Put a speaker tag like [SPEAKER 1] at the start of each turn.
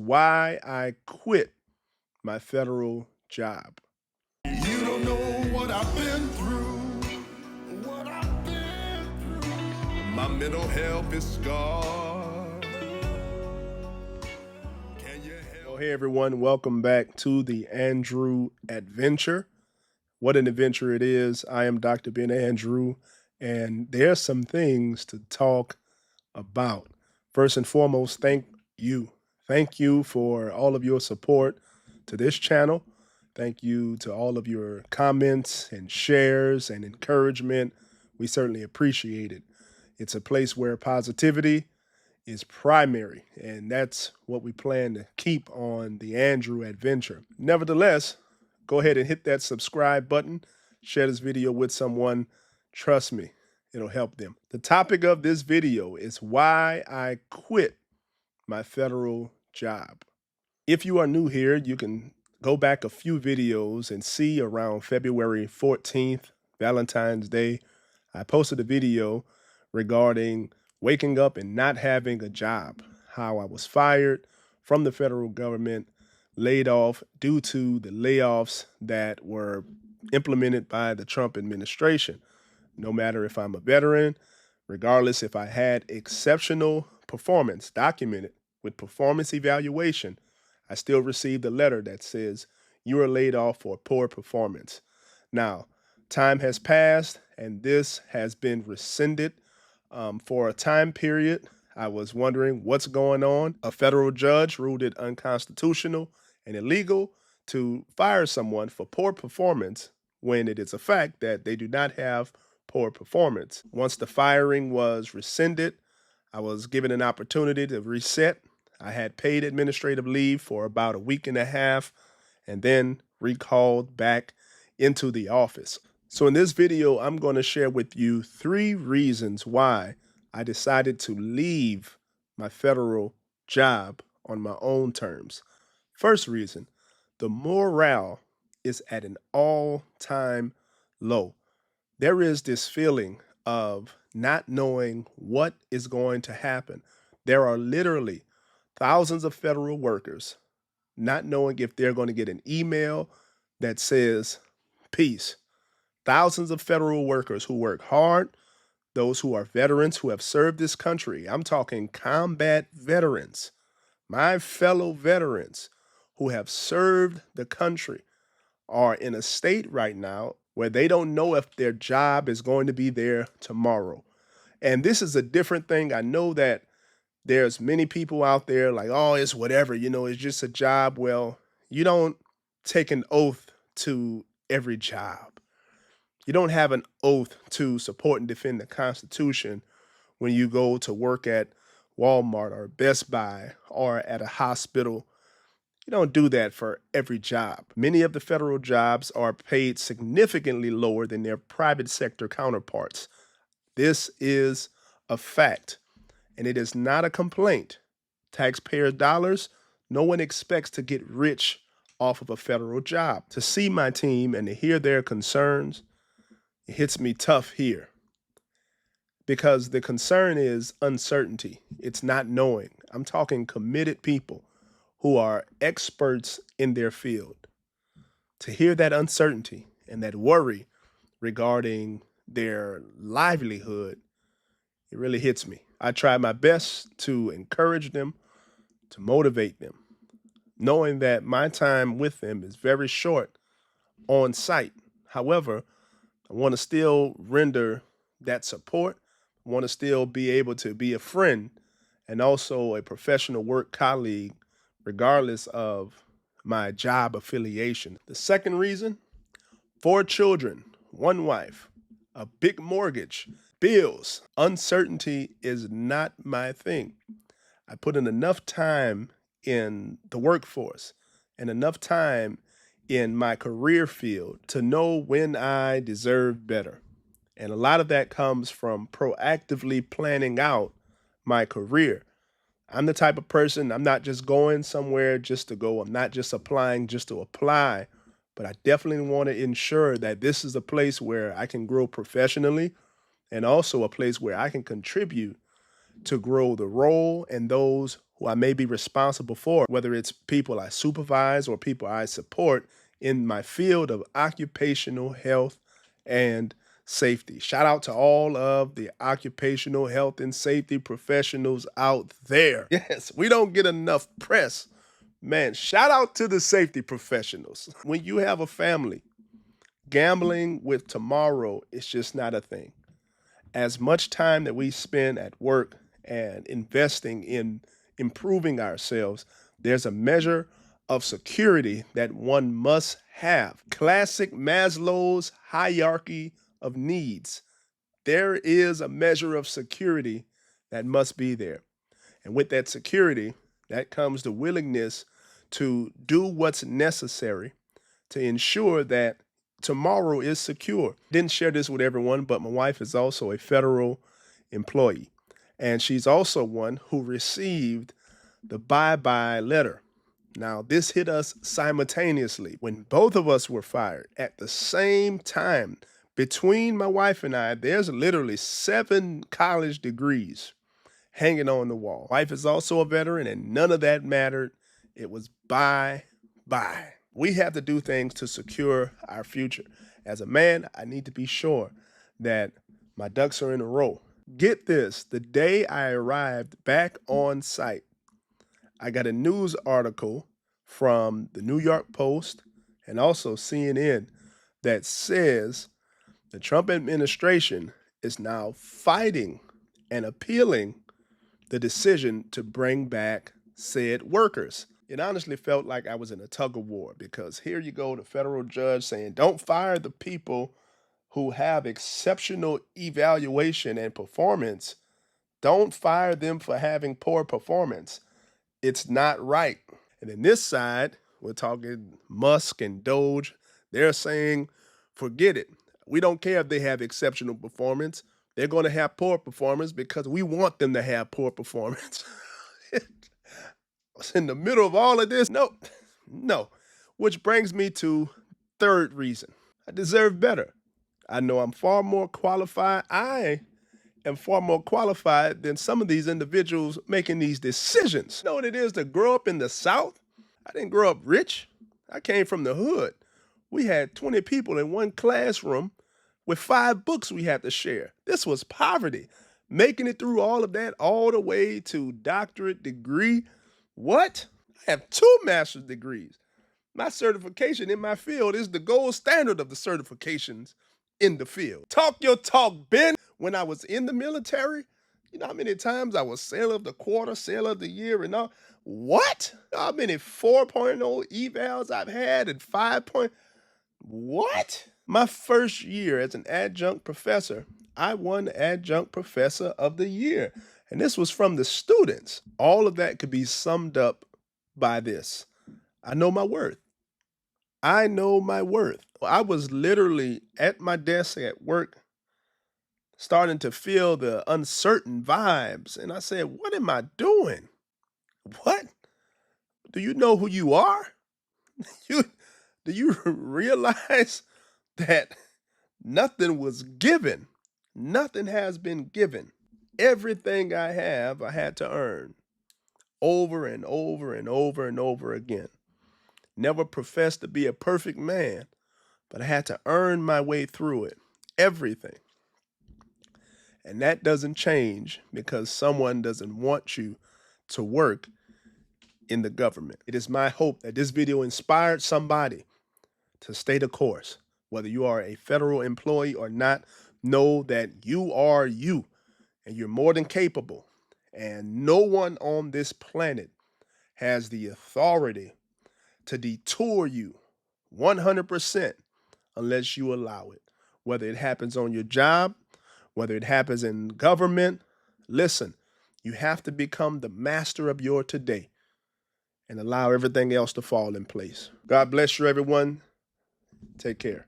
[SPEAKER 1] why I quit my federal job.
[SPEAKER 2] You don't know what I've been through, what I've been through. My mental health is scarred. Can you
[SPEAKER 1] Well,
[SPEAKER 2] help?
[SPEAKER 1] hey everyone, welcome back to the Andrew Adventure. What an adventure it is. I am Dr. Ben Andrew, and there's some things to talk about. First and foremost, thank you. Thank you for all of your support to this channel. Thank you to all of your comments and shares and encouragement. We certainly appreciate it. It's a place where positivity is primary, and that's what we plan to keep on the Andrew Adventure. Nevertheless, go ahead and hit that subscribe button, share this video with someone. Trust me, it'll help them. The topic of this video is why I quit my federal job. If you are new here, you can go back a few videos and see around February 14th, Valentine's Day, I posted a video regarding waking up and not having a job, how I was fired from the federal government, laid off due to the layoffs that were implemented by the Trump administration. No matter if I'm a veteran, regardless if I had exceptional performance documented with performance evaluation, I still received a letter that says you are laid off for poor performance. Now, time has passed and this has been rescinded for a time period. I was wondering what's going on. A federal judge ruled it unconstitutional and illegal to fire someone for poor performance when it is a fact that they do not have poor performance. Once the firing was rescinded, I was given an opportunity to reset. I had paid administrative leave for about a week and a half and then recalled back into the office. So in this video, I'm going to share with you 3 reasons why I decided to leave my federal job on my own terms. First reason, the morale is at an all-time low. There is this feeling of not knowing what is going to happen. There are literally thousands of federal workers not knowing if they're going to get an email that says peace. Thousands of federal workers who work hard, those who are veterans who have served this country. I'm talking combat veterans, my fellow veterans who have served the country are in a state right now where they don't know if their job is going to be there tomorrow. And this is a different thing. I know that there's many people out there like, oh, it's whatever, it's just a job. Well, you don't take an oath to every job. You don't have an oath to support and defend the Constitution when you go to work at Walmart or Best Buy or at a hospital. You don't do that for every job. Many of the federal jobs are paid significantly lower than their private sector counterparts. This is a fact, and it is not a complaint. Taxpayer dollars, no one expects to get rich off of a federal job. To see my team and to hear their concerns, it hits me tough here because the concern is uncertainty. It's not knowing. I'm talking committed people who are experts in their field. To hear that uncertainty and that worry regarding their livelihood, it really hits me. I try my best to encourage them, to motivate them, knowing that my time with them is very short on site. However, I want to still render that support. I want to still be able to be a friend and also a professional work colleague, regardless of my job affiliation. The second reason, 4 children, 1 wife, a big mortgage, bills. Uncertainty is not my thing. I put in enough time in the workforce and enough time in my career field to know when I deserve better. And a lot of that comes from proactively planning out my career. I'm the type of person, I'm not just going somewhere just to go. I'm not just applying just to apply, but I definitely want to ensure that this is a place where I can grow professionally and also a place where I can contribute to grow the role and those who I may be responsible for, whether it's people I supervise or people I support in my field of occupational health and safety. Shout out to all of the occupational health and safety professionals out there. Yes, we don't get enough press. Man, shout out to the safety professionals. When you have a family, gambling with tomorrow is just not a thing. As much time that we spend at work and investing in improving ourselves, there's a measure of security that one must have. Classic Maslow's hierarchy of needs. There is a measure of security that must be there. And with that security, that comes the willingness to do what's necessary to ensure that tomorrow is secure. Didn't share this with everyone, but my wife is also a federal employee. And she's also one who received the bye-bye letter. Now, this hit us simultaneously when both of us were fired at the same time. Between my wife and I, there's literally 7 college degrees hanging on the wall. Wife is also a veteran, and none of that mattered. It was bye-bye. We have to do things to secure our future. As a man, I need to be sure that my ducks are in a row. Get this, the day I arrived back on site, I got a news article from the New York Post and also CNN that says the Trump administration is now fighting and appealing the decision to bring back said workers. It honestly felt like I was in a tug of war because here you go, the federal judge saying, don't fire the people who have exceptional evaluation and performance. Don't fire them for having poor performance. It's not right. And then this side, we're talking Musk and Doge. They're saying, forget it. We don't care if they have exceptional performance. They're going to have poor performance because we want them to have poor performance. In the middle of all of this, no. Which brings me to third reason. I deserve better. I know I'm far more qualified. I am far more qualified than some of these individuals making these decisions. You know what it is to grow up in the South? I didn't grow up rich. I came from the hood. We had 20 people in one classroom with 5 books we had to share. This was poverty. Making it through all of that, all the way to doctorate degree. What? I have 2 master's degrees. My certification in my field is the gold standard of the certifications in the field. Talk your talk, Ben. When I was in the military, you know how many times I was sailor of the quarter, sailor of the year, and all? What? How many 4.0 evals I've had and 5 point? What? My first year as an adjunct professor, I won Adjunct Professor of the Year. And this was from the students. All of that could be summed up by this. I know my worth. I know my worth. I was literally at my desk at work, starting to feel the uncertain vibes. And I said, what am I doing? What? Do you know who you are? Do you realize that nothing was given? Nothing has been given. Everything I have, I had to earn over and over and over and over again. Never professed to be a perfect man, but I had to earn my way through it. Everything. And that doesn't change because someone doesn't want you to work in the government. It is my hope that this video inspired somebody to stay the course. Whether you are a federal employee or not, know that you are you and you're more than capable. And no one on this planet has the authority to detour you 100% unless you allow it. Whether it happens on your job, whether it happens in government, listen, you have to become the master of your today and allow everything else to fall in place. God bless you, everyone. Take care.